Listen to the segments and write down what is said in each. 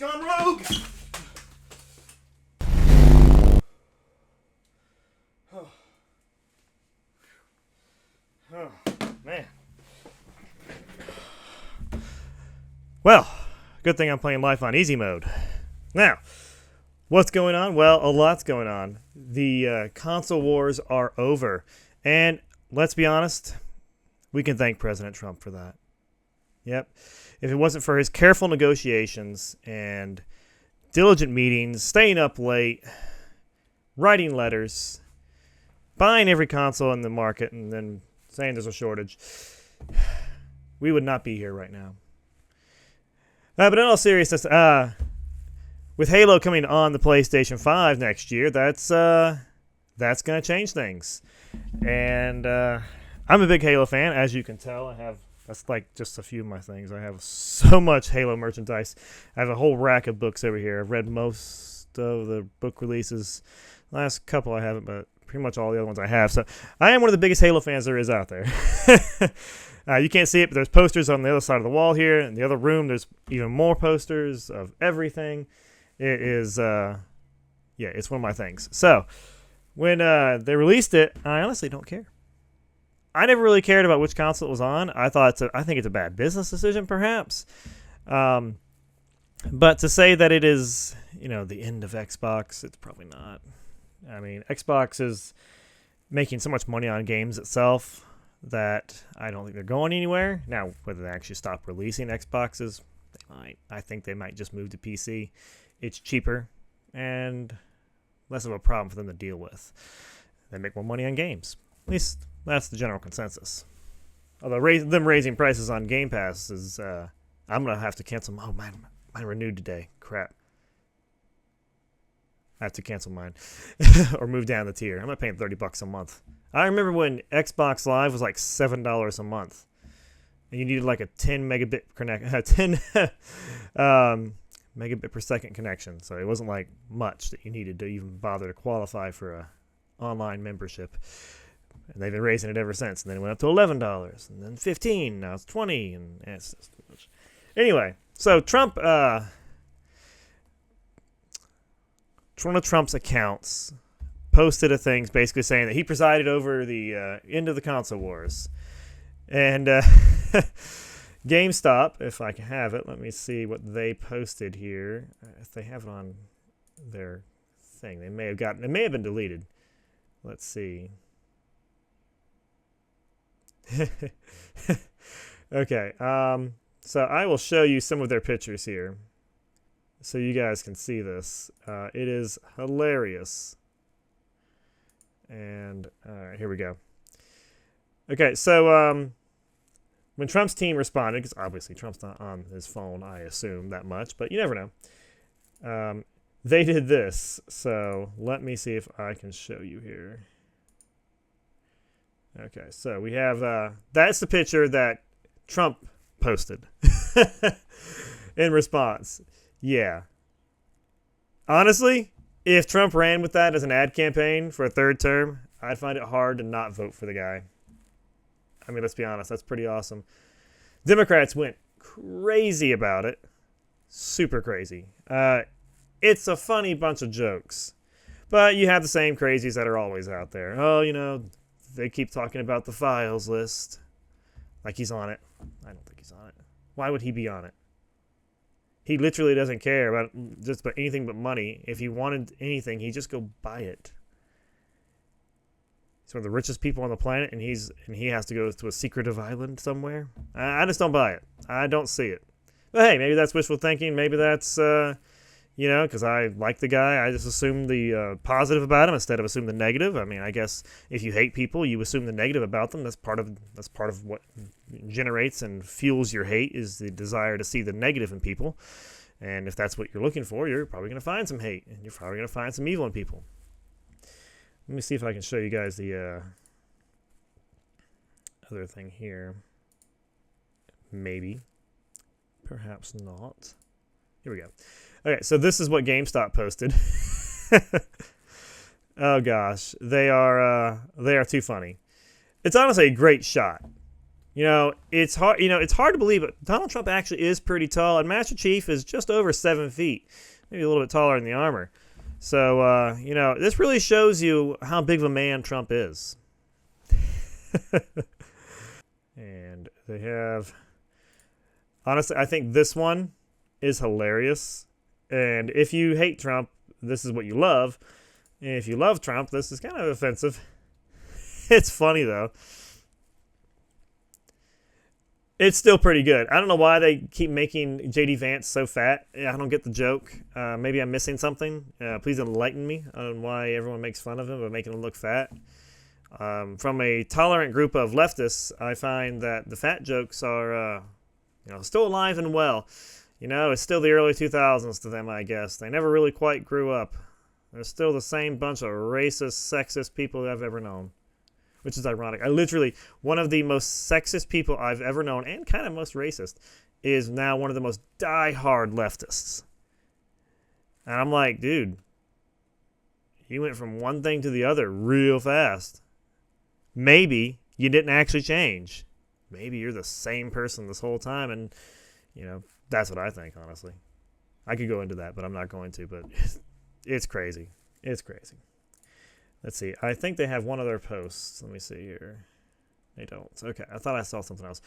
gone rogue! Oh, man. Well, good thing I'm playing life on easy mode. Now, what's going on? Well, a lot's going on. The console wars are over. And let's be honest, we can thank President Trump for that. Yep. If it wasn't for his careful negotiations and diligent meetings, staying up late, writing letters, buying every console in the market, and then saying there's a shortage, we would not be here right now. But in all seriousness, with Halo coming on the PlayStation 5 next year, that's going to change things. And I'm a big Halo fan, as you can tell. That's like just a few of my things. I have so much Halo merchandise. I have a whole rack of books over here. I've read most of the book releases. Last couple I haven't, but pretty much all the other ones I have. So I am one of the biggest Halo fans there is out there. You can't see it, but there's posters on the other side of the wall here. In the other room, there's even more posters of everything. It is, it's one of my things. So when they released it, I honestly don't care. I never really cared about which console it was on. I think it's a bad business decision, perhaps. But to say that it is, the end of Xbox, it's probably not. I mean, Xbox is making so much money on games itself that I don't think they're going anywhere. Now, whether they actually stop releasing Xboxes, they might. I think they might just move to PC. It's cheaper and less of a problem for them to deal with. They make more money on games. At least that's the general consensus. Although them raising prices on Game Pass is, I'm going to have to cancel. Oh, mine renewed today. Crap. I have to cancel mine or move down the tier. I'm not paying $30 a month. I remember when Xbox Live was like $7 a month, and you needed like a 10 megabit megabit per second connection. So it wasn't like much that you needed to even bother to qualify for a online membership. And they've been raising it ever since. And then it went up to $11, and then $15. Now it's $20, and it's just too much. Anyway, so Trump. One of Trump's accounts posted a thing basically saying that he presided over the end of the console wars. And GameStop, if I can have it, let me see what they posted here. If they have it on their thing, it may have been deleted. Let's see. Okay, so I will show you some of their pictures here, so you guys can see this. It is hilarious. And here we go. Okay, so when Trump's team responded, because obviously Trump's not on his phone, I assume, that much, but you never know. They did this. So let me see if I can show you here. Okay, so we have, that's the picture that Trump posted in response. Yeah. Honestly, if Trump ran with that as an ad campaign for a third term, I'd find it hard to not vote for the guy. I mean, let's be honest, that's pretty awesome. Democrats went crazy about it. Super crazy. It's a funny bunch of jokes. But you have the same crazies that are always out there. Oh, they keep talking about the files list. Like he's on it. I don't think he's on it. Why would he be on it? He literally doesn't care about just about anything but money. If he wanted anything, he'd just go buy it. He's one of the richest people on the planet, and he has to go to a secretive island somewhere. I just don't buy it. I don't see it. But hey, maybe that's wishful thinking. Maybe that's because I like the guy. I just assume the positive about him instead of assume the negative. I mean, I guess if you hate people, you assume the negative about them. That's part of what generates and fuels your hate, is the desire to see the negative in people. And if that's what you're looking for, you're probably going to find some hate, and you're probably going to find some evil in people. Let me see if I can show you guys the other thing here. Maybe. Perhaps not. Here we go. Okay, so this is what GameStop posted. Oh gosh, they are too funny. It's honestly a great shot. It's hard. It's hard to believe, but Donald Trump actually is pretty tall, and Master Chief is just over 7 feet, maybe a little bit taller in the armor. So, this really shows you how big of a man Trump is. And they have, honestly, I think this one is hilarious. And if you hate Trump, this is what you love. And if you love Trump, this is kind of offensive. It's funny, though. It's still pretty good. I don't know why they keep making J.D. Vance so fat. I don't get the joke. Maybe I'm missing something. Please enlighten me on why everyone makes fun of him by making him look fat. From a tolerant group of leftists, I find that the fat jokes are, still alive and well. It's still the early 2000s to them, I guess. They never really quite grew up. They're still the same bunch of racist, sexist people I've ever known. Which is ironic. One of the most sexist people I've ever known, and kind of most racist, is now one of the most die-hard leftists. And I'm like, dude, you went from one thing to the other real fast. Maybe you didn't actually change. Maybe you're the same person this whole time, and, that's what I think, honestly. I could go into that, but I'm not going to, but it's crazy. It's crazy. Let's see. I think they have one other post. Let me see here. They don't. Okay. I thought I saw something else.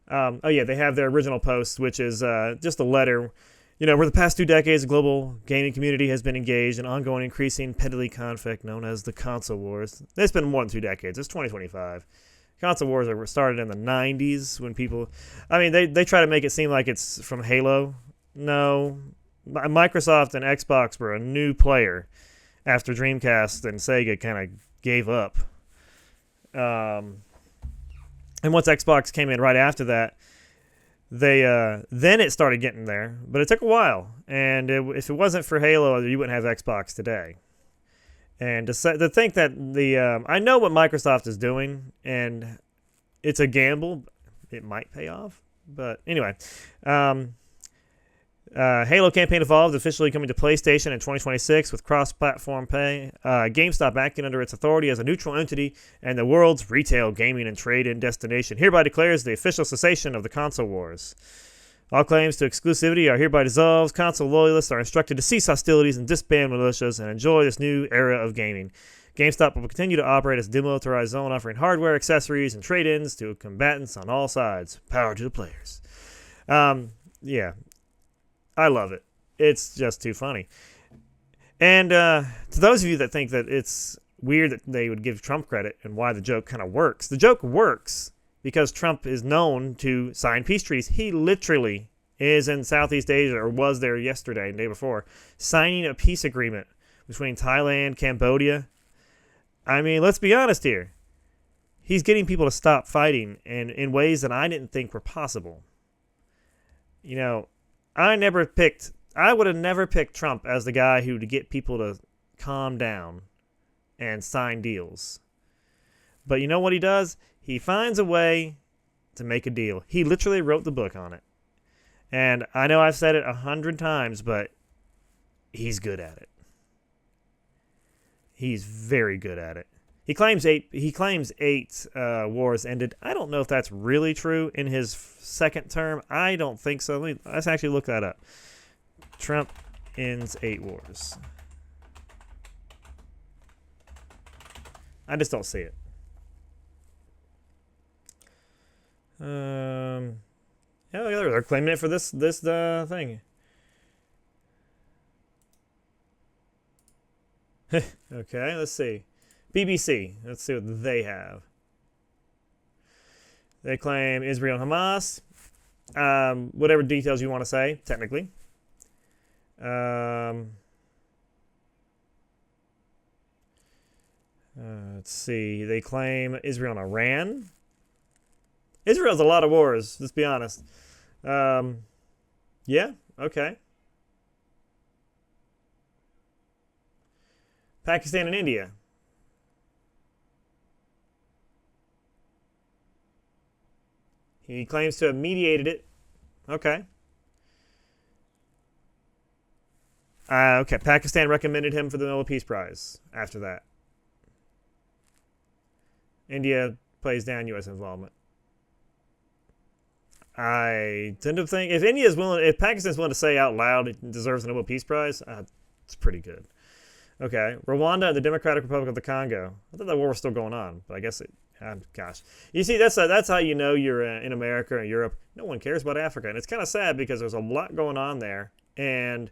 They have their original post, which is just a letter. Where the past 2 decades, the global gaming community has been engaged in ongoing, increasing, petty conflict known as the console wars. It's been more than 2 decades. It's 2025. Console wars were started in the 90s when people... they try to make it seem like it's from Halo. No. Microsoft and Xbox were a new player after Dreamcast and Sega kind of gave up. And once Xbox came in right after that, then it started getting there. But it took a while. And if it wasn't for Halo, you wouldn't have Xbox today. And to think that I know what Microsoft is doing, and it's a gamble. It might pay off. But anyway, Halo Campaign Evolved officially coming to PlayStation in 2026 with cross-platform pay. GameStop acting under its authority as a neutral entity and the world's retail, gaming, and trade-in destination hereby declares the official cessation of the console wars. All claims to exclusivity are hereby dissolved. Console loyalists are instructed to cease hostilities and disband militias and enjoy this new era of gaming. GameStop will continue to operate as a demilitarized zone, offering hardware, accessories, and trade-ins to combatants on all sides. Power to the players. Yeah. I love it. It's just too funny. And to those of you that think that it's weird that they would give Trump credit and why the joke kind of works, the joke works because Trump is known to sign peace treaties. He literally is in Southeast Asia, or was there yesterday and the day before, signing a peace agreement between Thailand, Cambodia. Let's be honest here. He's getting people to stop fighting in ways that I didn't think were possible. I would have never picked Trump as the guy who to get people to calm down and sign deals. But you know what he does? He finds a way to make a deal. He literally wrote the book on it. And I know I've said it 100 times, but he's good at it. He's very good at it. He claims eight wars ended. I don't know if that's really true in his second term. I don't think so. Let's actually look that up. Trump ends 8 wars. I just don't see it. Yeah, they're claiming it for this thing. Okay, let's see. BBC. Let's see what they have. They claim Israel and Hamas. Whatever details you want to say, technically. Let's see. They claim Israel and Iran. Israel's a lot of wars, let's be honest. Yeah, okay. Pakistan and India. He claims to have mediated it. Okay. Okay, Pakistan recommended him for the Nobel Peace Prize after that. India plays down U.S. involvement. I tend to think if Pakistan's willing to say out loud it deserves a Nobel Peace Prize, it's pretty good. Okay, Rwanda and the Democratic Republic of the Congo. I thought that war was still going on, but I guess it. Gosh, you see, that's how you know you're in America or Europe. No one cares about Africa, and it's kind of sad because there's a lot going on there, and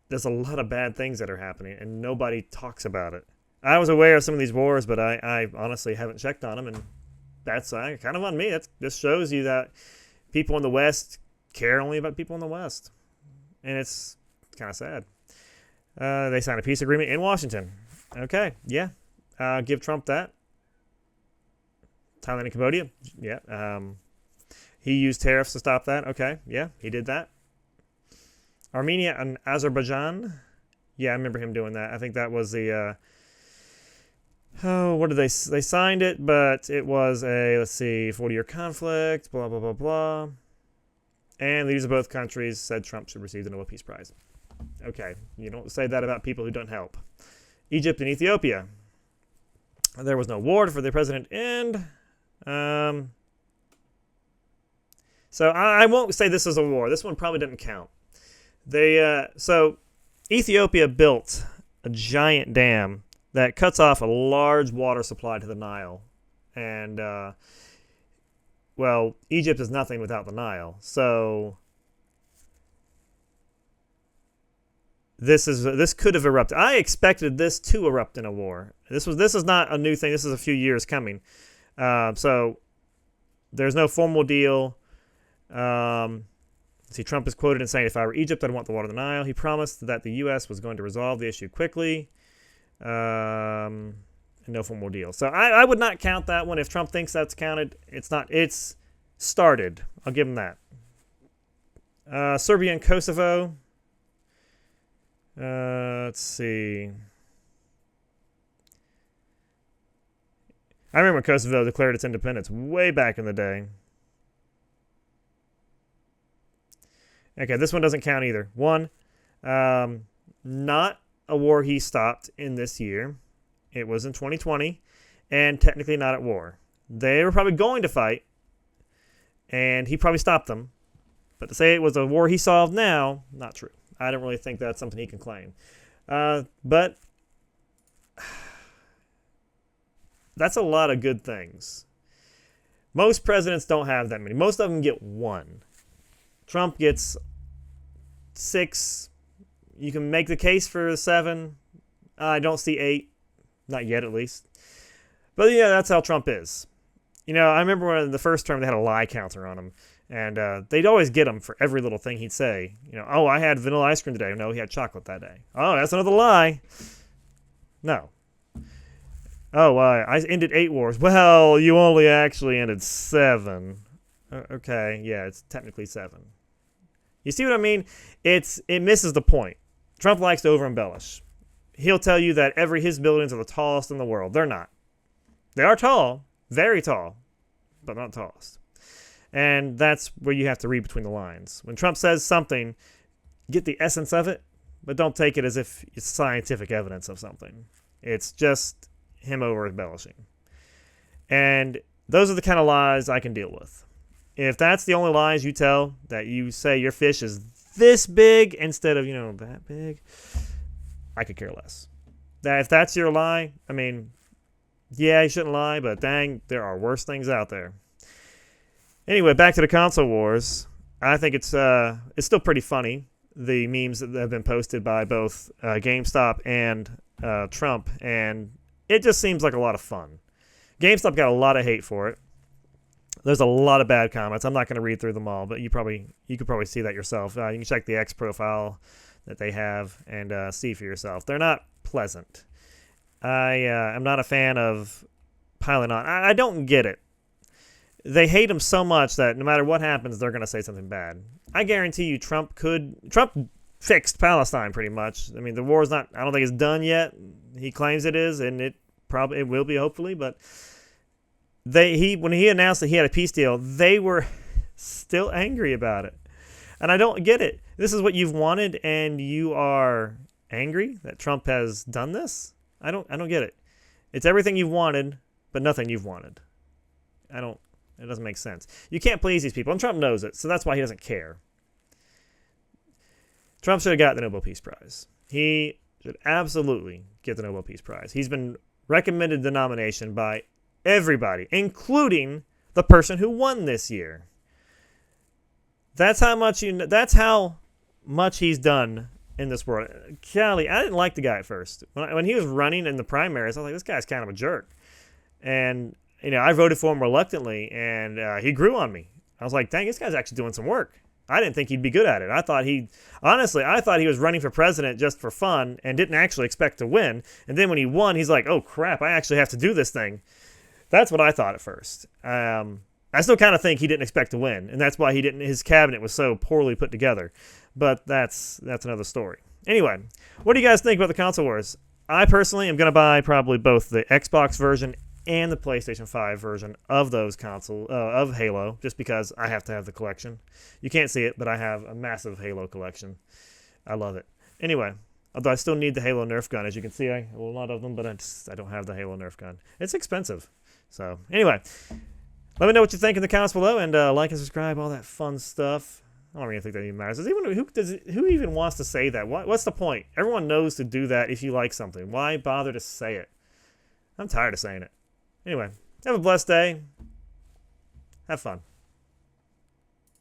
there's a lot of bad things that are happening, and nobody talks about it. I was aware of some of these wars, but I honestly haven't checked on them, and that's kind of on me. This shows you that people in the West care only about people in the West, and it's kind of sad. They signed a peace agreement in Washington. Okay, yeah. Give Trump that. Thailand and Cambodia. Yeah. He used tariffs to stop that. Okay, yeah, he did that. Armenia and Azerbaijan. Yeah, I remember him doing that. I think that was the... what did they signed it, but it was a, let's see, 40-year conflict, blah, blah, blah, blah. And these are both countries said Trump should receive the Nobel Peace Prize. Okay, you don't say that about people who don't help. Egypt and Ethiopia. There was no war for the president to end. So I won't say this is a war. This one probably didn't count. So Ethiopia built a giant dam that cuts off a large water supply to the Nile. And, well, Egypt is nothing without the Nile. So this could have erupted. I expected this to erupt in a war. This is not a new thing. This is a few years coming. So there's no formal deal. See, Trump is quoted in saying, "If I were Egypt, I'd want the water of the Nile." He promised that the U.S. was going to resolve the issue quickly. No formal deal. So I would not count that one. If Trump thinks that's counted, it's not. It's started. I'll give him that. Serbia and Kosovo. Let's see. I remember Kosovo declared its independence way back in the day. Okay, this one doesn't count either. One, not a war he stopped in this year. It was in 2020, and technically not at war. They were probably going to fight, and he probably stopped them. But to say it was a war he solved now, not true. I don't really think that's something he can claim. But that's a lot of good things. Most presidents don't have that many. Most of them get one. Trump gets 6. You can make the case for 7. I don't see 8. Not yet, at least. But yeah, that's how Trump is. You know, I remember when in the first term they had a lie counter on him. And they'd always get him for every little thing he'd say. You know, oh, I had vanilla ice cream today. No, he had chocolate that day. Oh, that's another lie. No. Oh, I ended 8 wars. Well, you only actually ended 7. Okay, yeah, it's technically 7. You see what I mean? It misses the point. Trump likes to over-embellish. He'll tell you that his buildings are the tallest in the world. They're not. They are tall, very tall, but not tallest. And that's where you have to read between the lines. When Trump says something, get the essence of it, but don't take it as if it's scientific evidence of something. It's just him over-embellishing. And those are the kind of lies I can deal with. If that's the only lies you tell, that you say your fish is this big instead of, that big, I could care less. If that's your lie, I mean, yeah, you shouldn't lie, but dang, there are worse things out there. Anyway, back to the console wars. I think it's still pretty funny, the memes that have been posted by both GameStop and Trump, and it just seems like a lot of fun. GameStop got a lot of hate for it. There's a lot of bad comments. I'm not going to read through them all, but you could probably see that yourself. You can check the X profile that they have and see for yourself. They're not pleasant. I am not a fan of piling on. I don't get it. They hate him so much that no matter what happens, they're going to say something bad. I guarantee you Trump fixed Palestine pretty much. I mean, the war's not, I don't think it's done yet. He claims it is, and it will be, hopefully, but when he announced that he had a peace deal, they were still angry about it. And I don't get it. This is what you've wanted, and you are angry that Trump has done this? I don't get it. It's everything you've wanted, but nothing you've wanted. It doesn't make sense. You can't please these people, and Trump knows it, so that's why he doesn't care. Trump should have got the Nobel Peace Prize. He should absolutely get the Nobel Peace Prize. He's been recommended the nomination by everybody, including the person who won this year. That's how much he's done in this world. Golly, I didn't like the guy at first. When he was running in the primaries, I was like, this guy's kind of a jerk. And, I voted for him reluctantly, and he grew on me. I was like, dang, this guy's actually doing some work. I didn't think he'd be good at it. I thought he was running for president just for fun and didn't actually expect to win. And then when he won, he's like, oh, crap, I actually have to do this thing. That's what I thought at first. I still kind of think he didn't expect to win, and that's why his cabinet was so poorly put together. But that's another story. Anyway, what do you guys think about the console wars? I personally am going to buy probably both the Xbox version and the PlayStation 5 version of those of Halo, just because I have to have the collection. You can't see it, but I have a massive Halo collection. I love it. Anyway, although I still need the Halo Nerf gun, as you can see, a lot of them, but I don't have the Halo Nerf gun. It's expensive. So anyway, let me know what you think in the comments below, and like and subscribe, all that fun stuff. I don't really think that even matters. Who even wants to say that? What's the point? Everyone knows to do that if you like something. Why bother to say it? I'm tired of saying it. Anyway, have a blessed day. Have fun.